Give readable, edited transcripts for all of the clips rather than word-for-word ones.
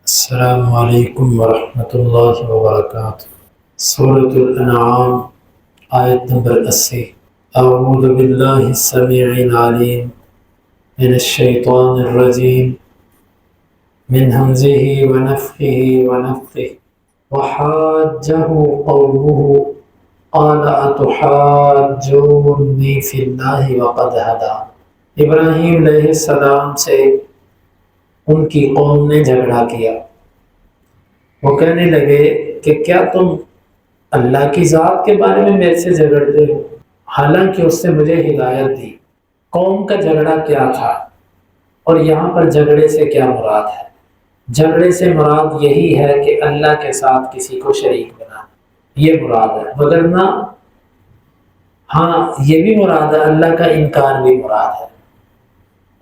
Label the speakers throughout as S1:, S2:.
S1: السلام علیکم ورحمۃ اللہ وبرکاتہ۔ سورۃ الانعام آیت نمبر 80۔ اعوذ باللہ السمیع العلیم من الشیطان الرجیم من ہمزہ ونفخہ ونفثہ وحاجہ قومہ قال اتحاجونی فی اللہ وقد ہدان۔ ابراہیم علیہ السلام سے ان کی قوم نے جھگڑا کیا۔ وہ کہنے لگے کہ کیا تم اللہ کی ذات کے بارے میں میرے سے جھگڑتے ہو، حالانکہ اس نے مجھے ہدایت دی۔ قوم کا جھگڑا کیا تھا اور یہاں پر جھگڑے سے کیا مراد ہے؟ جھگڑے سے مراد یہی ہے کہ اللہ کے ساتھ کسی کو شریک بنا، یہ مراد ہے، وگرنہ ہاں یہ بھی مراد ہے، اللہ کا انکار بھی مراد ہے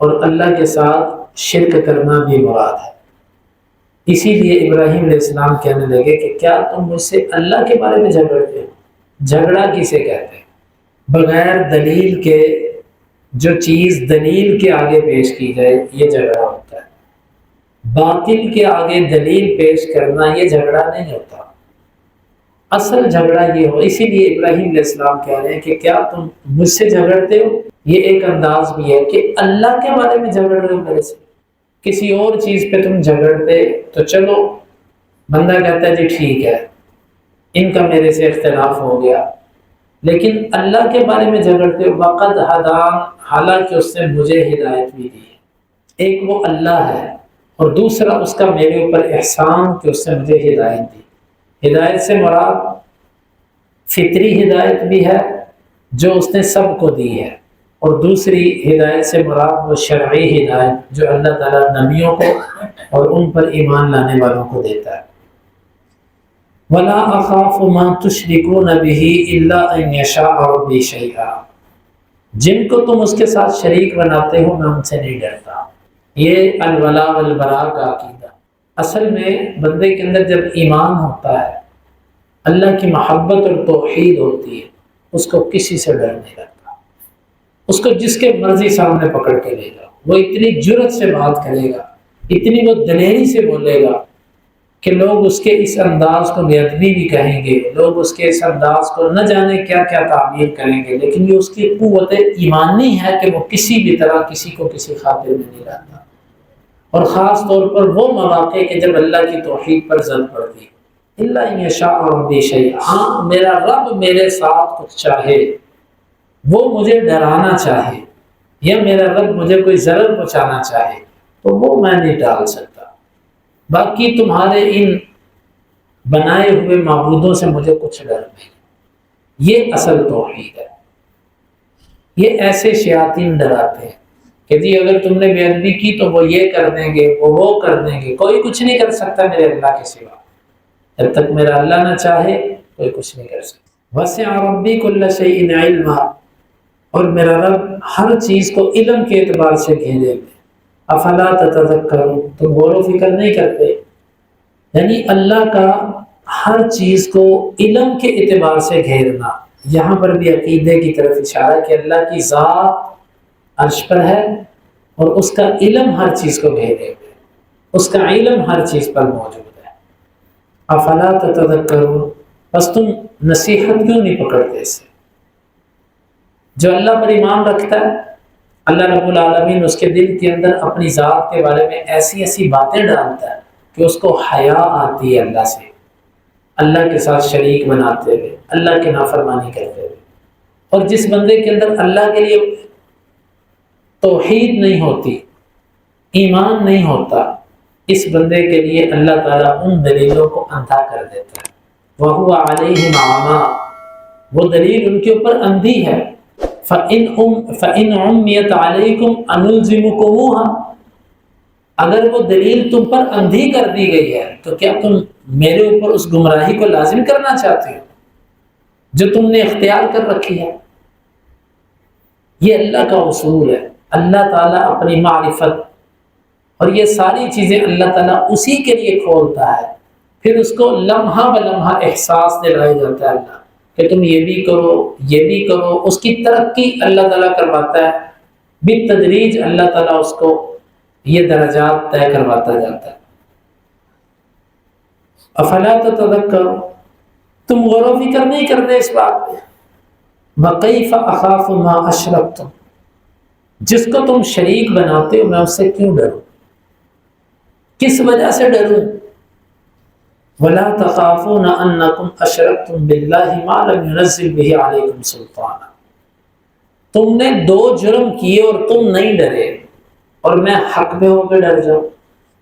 S1: اور اللہ کے ساتھ شرک کرنا بھی مراد ہے۔ اسی لیے ابراہیم علیہ السلام کہنے لگے کہ کیا تم مجھ سے اللہ کے بارے میں جھگڑتے ہو؟ جھگڑا کسے کہتے ہیں؟ بغیر دلیل کے جو چیز دلیل کے آگے پیش کی جائے یہ جھگڑا ہوتا ہے۔ باطل کے آگے دلیل پیش کرنا یہ جھگڑا نہیں ہوتا۔ اصل جھگڑا یہ ہو، اسی لیے ابراہیم علیہ السلام کہہ رہے ہیں کہ کیا تم مجھ سے جھگڑتے ہو؟ یہ ایک انداز بھی ہے کہ اللہ کے بارے میں جھگڑ رہے ہو میرے سے، کسی اور چیز پہ تم جھگڑتے تو چلو بندہ کہتا ہے جی ٹھیک ہے، ان کا میرے سے اختلاف ہو گیا، لیکن اللہ کے بارے میں جھگڑتے ہو وقد ہدان، حالانکہ اس نے مجھے ہدایت بھی دی ہے۔ ایک وہ اللہ ہے اور دوسرا اس کا میرے اوپر احسان کہ اس نے مجھے ہدایت دی۔ ہدایت سے مراد فطری ہدایت بھی ہے جو اس نے سب کو دی ہے، اور دوسری ہدایت سے مراد وہ شرعی ہدایت جو اللہ تعالیٰ نبیوں کو اور ان پر ایمان لانے والوں کو دیتا ہے۔ وَلَا أَخَافُ مَا تُشْرِكُونَ بِهِ إِلَّا أَن يَشَاءَ رَبِّي شَيْئًا، جن کو تم اس کے ساتھ شریک بناتے ہو میں ان سے نہیں ڈرتا۔ یہ الولاء والبراء کا عقیدہ، اصل میں بندے کے اندر جب ایمان ہوتا ہے، اللہ کی محبت اور توحید ہوتی ہے، اس کو کسی سے ڈر نہیں لگتا۔ اس کو جس کے مرضی سامنے پکڑ کے لے جاؤ، وہ اتنی جرت سے بات کرے گا، اتنی وہ دلیری سے بولے گا کہ لوگ اس کے اس انداز کو بے ادبی بھی کہیں گے، لوگ اس کے اس انداز کو نہ جانے کیا کیا تعبیر کریں گے، لیکن یہ اس کی قوت ایمانی ہے کہ وہ کسی بھی طرح کسی کو کسی خاطر میں نہیں لاتا۔ اور خاص طور پر وہ مواقع کہ جب اللہ کی توحید پر زد پڑتی ہے، الا ان یشاء ربی شیئا، ہاں میرا رب میرے ساتھ کچھ چاہے، وہ مجھے ڈرانا چاہے یا میرا رب مجھے کوئی ضرر پہنچانا چاہے تو وہ میں نہیں ٹال سکتا۔ باقی تمہارے ان بنائے ہوئے معبودوں سے مجھے کچھ ڈر نہیں۔ یہ اصل توحید ہے۔ یہ ایسے شیاطین ڈراتے ہیں کہ جی اگر تم نے بے ادبی کی تو وہ یہ کر دیں گے، وہ کر دیں گے، کوئی کچھ نہیں کر سکتا میرے اللہ کے سوا، جب تک میرا اللہ نہ چاہے کوئی کچھ نہیں کر سکتا۔ وسع ربی کل شیء علما، اور میرا رب ہر چیز کو علم کے اعتبار سے گھیرے ہوئے۔ افلا تتذکرون، تم غور و فکر نہیں کرتے؟ یعنی اللہ کا ہر چیز کو علم کے اعتبار سے گھیرنا، یہاں پر بھی عقیدے کی طرف اشارہ کہ اللہ کی ذات عرش پر ہے اور اس کا علم ہر چیز کو گھیرے ہوئے، اس کا علم ہر چیز پر موجود ہے۔ افلا تتذکرون، بس تم نصیحت کیوں نہیں پکڑتے اسے؟ جو اللہ پر ایمان رکھتا ہے، اللہ رب العالمین اس کے دل کے اندر اپنی ذات کے بارے میں ایسی ایسی باتیں ڈالتا ہے کہ اس کو حیا آتی ہے اللہ سے، اللہ کے ساتھ شریک بناتے ہوئے، اللہ کی نافرمانی کرتے ہوئے۔ اور جس بندے کے اندر اللہ کے لیے توحید نہیں ہوتی، ایمان نہیں ہوتا، اس بندے کے لیے اللہ تعالیٰ ان دلیلوں کو اندھا کر دیتا ہے۔ وَهُوَ عَلَيْهِمْ أَعْمَىٰ، وہ دلیل ان کے اوپر اندھی ہے۔ فَإِنْ عُمِّيَتْ عَلَيْكُمْ أَنُلْزِمُكُمُوهَا، اگر وہ دلیل تم پر اندھی کر دی گئی ہے تو کیا تم میرے اوپر اس گمراہی کو لازم کرنا چاہتے ہو جو تم نے اختیار کر رکھی ہے؟ یہ اللہ کا اصول ہے۔ اللہ تعالیٰ اپنی معرفت اور یہ ساری چیزیں اللہ تعالیٰ اسی کے لیے کھولتا ہے، پھر اس کو لمحہ بلمحہ احساس دلایا جاتا ہے اللہ کہ تم یہ بھی کرو، یہ بھی کرو، اس کی ترقی اللہ تعالیٰ کرواتا ہے، بالتدریج اللہ تعالیٰ اس کو یہ درجات طے کرواتا جاتا ہے۔ افلا تتذکرون، تم غور و فکر نہیں کرتے اس بات پہ؟ وَكَيْفَ أَخَافُ مَا أَشْرَكْتُمْ، جس کو تم شریک بناتے ہو میں اس سے کیوں ڈروں، کس وجہ سے ڈروں؟ وَلَا تَخَافُونَ أَنَّكُمْ أَشْرَكْتُمْ بِاللَّهِ مَا لَمْ يُنَزِّلْ بِهِ عَلَيْكُمْ سُلْطَانًا، تم نے 2 جرم کیے اور تم نہیں ڈرے، اور میں حق میں ہو کے ڈر جاؤں؟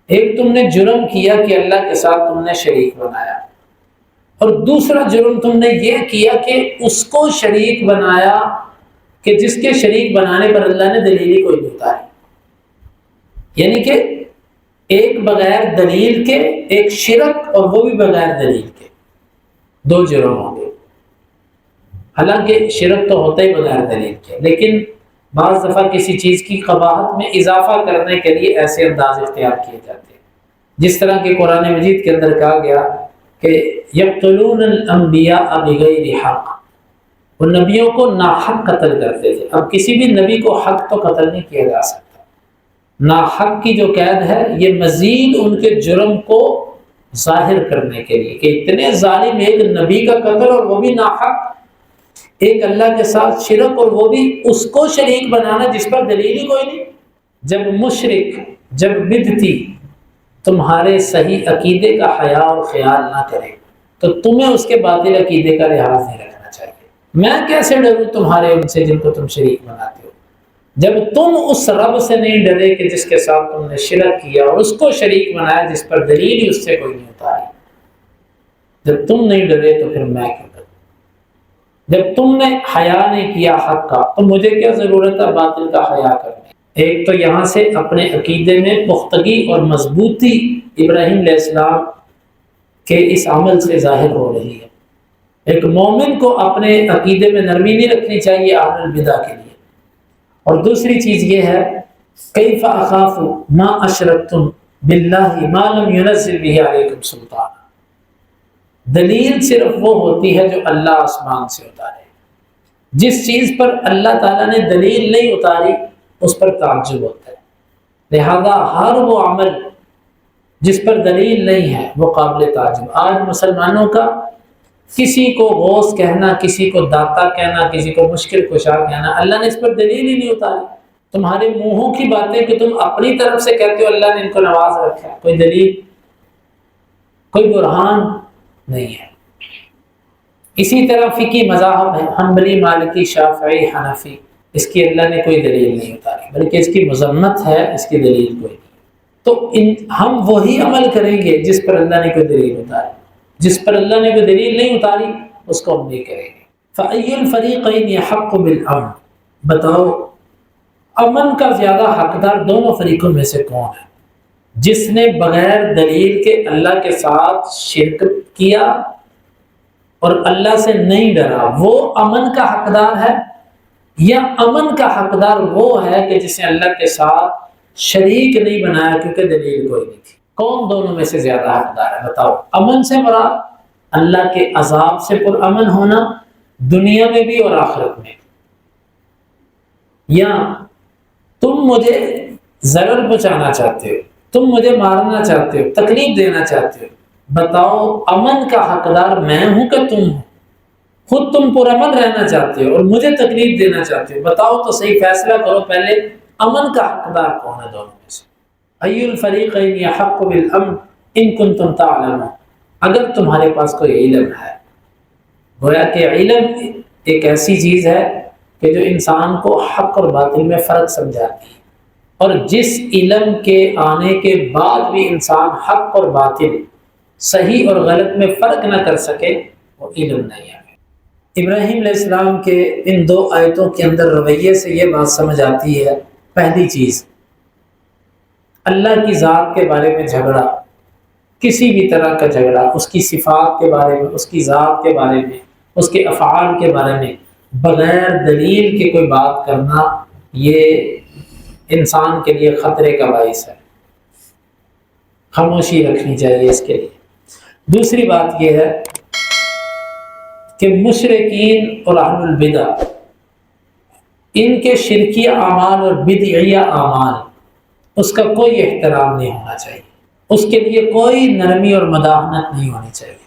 S1: ایک تم نے جرم کیا کہ اللہ کے ساتھ تم نے شریک بنایا، اور دوسرا جرم تم نے یہ کیا کہ اس کو شریک بنایا کہ جس کے شریک بنانے پر اللہ نے دلیل ہی کوئی نہیں اتاری، یعنی کہ ایک بغیر دلیل کے، ایک شرک اور وہ بھی بغیر دلیل کے، 2 جرم ہوں گے۔ حالانکہ شرک تو ہوتا ہی بغیر دلیل کے، لیکن بعض دفعہ کسی چیز کی قباحت میں اضافہ کرنے کے لیے ایسے انداز اختیار کیے جاتے ہیں، جس طرح کہ قرآن مجید کے اندر کہا گیا کہ یقتلون الانبیاء بغیر حق، وہ نبیوں کو ناحق قتل کرتے تھے۔ اب کسی بھی نبی کو حق تو قتل نہیں کیا جا سکتا، ناحق کی جو قید ہے یہ مزید ان کے جرم کو ظاہر کرنے کے لیے کہ اتنے ظالم، ایک نبی کا قتل اور وہ بھی ناحق، ایک اللہ کے ساتھ شرک اور وہ بھی اس کو شریک بنانا جس پر دلیل ہی کوئی نہیں۔ جب مشرک، جب بدعتی تمہارے صحیح عقیدے کا حیا اور خیال نہ کرے تو تمہیں اس کے باطل عقیدے کا لحاظ نہیں رکھنا چاہیے۔ میں کیسے ڈروں تمہارے ان سے جن کو تم شریک بناتے ہو، جب تم اس رب سے نہیں ڈرے کہ جس کے ساتھ تم نے شرک کیا اور اس کو شریک بنایا جس پر دلیل ہی اس سے کوئی نہیں اتاری۔ جب تم نہیں ڈرے تو پھر میں کیوں ڈروں؟ جب تم نے حیا نہیں کیا حق کا تو مجھے کیا ضرورت ہے باطل کا حیا کرنے؟ ایک تو یہاں سے اپنے عقیدے میں پختگی اور مضبوطی ابراہیم علیہ السلام کے اس عمل سے ظاہر ہو رہی ہے۔ ایک مومن کو اپنے عقیدے میں نرمی نہیں رکھنی چاہیے اہل البدع کے لیے۔ اور دوسری چیز یہ ہے کیف اخاف ما اشرکتم باللہ ما لم ينزل به علیکم سلطان، دلیل صرف وہ ہوتی ہے جو اللہ آسمان سے اتارے۔ جس چیز پر اللہ تعالیٰ نے دلیل نہیں اتاری اس پر تعجب ہوتا ہے، لہذا ہر وہ عمل جس پر دلیل نہیں ہے وہ قابل تعجب۔ آج مسلمانوں کا کسی کو غوث کہنا، کسی کو داتا کہنا، کسی کو مشکل کشا کہنا، اللہ نے اس پر دلیل ہی نہیں اتاری۔ تمہارے منہوں کی باتیں کہ تم اپنی طرف سے کہتے ہو اللہ نے ان کو نواز رکھا ہے، کوئی دلیل، کوئی برہان نہیں ہے۔ اسی طرح فقہی مذاہب ہے، حنبلی، مالکی، شافعی، حنفی، اس کی اللہ نے کوئی دلیل نہیں اتاری بلکہ اس کی مذمت ہے، اس کی دلیل کوئی نہیں۔ تو ہم وہی عمل کریں گے جس پر اللہ نے کوئی دلیل اتاری، جس پر اللہ نے کوئی دلیل نہیں اتاری اس کو ہم نہیں کریں گے۔ فَأَيُّ الْفَرِيقَيْنِ أَحَقُّ بِالْأَمْنِ، بتاؤ امن کا زیادہ حقدار دونوں فریقوں میں سے کون ہے؟ جس نے بغیر دلیل کے اللہ کے ساتھ شرک کیا اور اللہ سے نہیں ڈرا، وہ امن کا حقدار ہے، یا امن کا حقدار وہ ہے کہ جسے اللہ کے ساتھ شریک نہیں بنایا کیونکہ دلیل کوئی نہیں تھی؟ کون دونوں میں سے زیادہ حقدار ہے؟ بتاؤ۔ امن سے مراد اللہ کے عذاب سے پرامن ہونا دنیا میں بھی اور آخرت میں، یا تم مجھے ضرر پہنچانا چاہتے ہو، تم مجھے مارنا چاہتے ہو، تکلیف دینا چاہتے ہو؟ بتاؤ امن کا حقدار میں ہوں کہ تم ہو؟ خود تم پرامن رہنا چاہتے ہو اور مجھے تکلیف دینا چاہتے ہو، بتاؤ تو صحیح فیصلہ کرو پہلے امن کا حقدار کون ہے دونوں میں سے؟ ای الفریقین احق بالامن ان کنتم تعلمون، اگر تمہارے پاس کوئی علم ہے۔ گویا کہ علم ایک ایسی چیز ہے کہ جو انسان کو حق اور باطل میں فرق سمجھاتی ہے، اور جس علم کے آنے کے بعد بھی انسان حق اور باطل، صحیح اور غلط میں فرق نہ کر سکے وہ علم نہیں ہے۔ ابراہیم علیہ السلام کے ان 2 آیتوں کے اندر رویے سے یہ بات سمجھ آتی ہے، پہلی چیز اللہ کی ذات کے بارے میں جھگڑا، کسی بھی طرح کا جھگڑا، اس کی صفات کے بارے میں، اس کی ذات کے بارے میں، اس کے افعال کے بارے میں بغیر دلیل کے کوئی بات کرنا، یہ انسان کے لیے خطرے کا باعث ہے، خاموشی رکھنی چاہیے اس کے لیے۔ دوسری بات یہ ہے کہ مشرکین اور اہل البدع، ان کے شرکیہ اعمال اور بدعیہ اعمال، اس کا کوئی احترام نہیں ہونا چاہیے۔ اس کے لیے کوئی نرمی اور مداحنت نہیں ہونی چاہیے،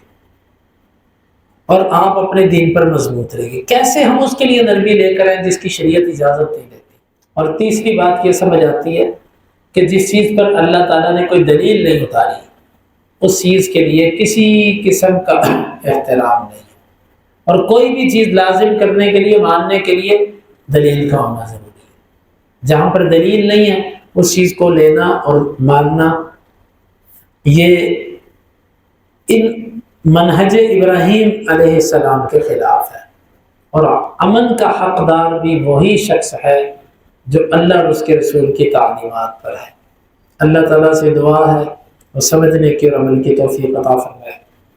S1: اور آپ اپنے دین پر مضبوط رہیے۔ کیسے ہم اس کے لیے نرمی لے کر آئیں جس کی شریعت اجازت نہیں دیتی؟ اور تیسری بات یہ سمجھ آتی ہے کہ جس چیز پر اللہ تعالیٰ نے کوئی دلیل نہیں اتاری اس چیز کے لیے کسی قسم کا احترام نہیں ہے، اور کوئی بھی چیز لازم کرنے کے لیے، ماننے کے لیے دلیل کا ہونا ضروری ہے۔ جہاں پر دلیل نہیں ہے اس چیز کو لینا اور ماننا یہ ان منہج ابراہیم علیہ السلام کے خلاف ہے، اور امن کا حقدار بھی وہی شخص ہے جو اللہ اور اس کے رسول کی تعلیمات پر ہے۔ اللہ تعالیٰ سے دعا ہے وہ سمجھنے کی اور عمل کی توفیق عطا فرمائے۔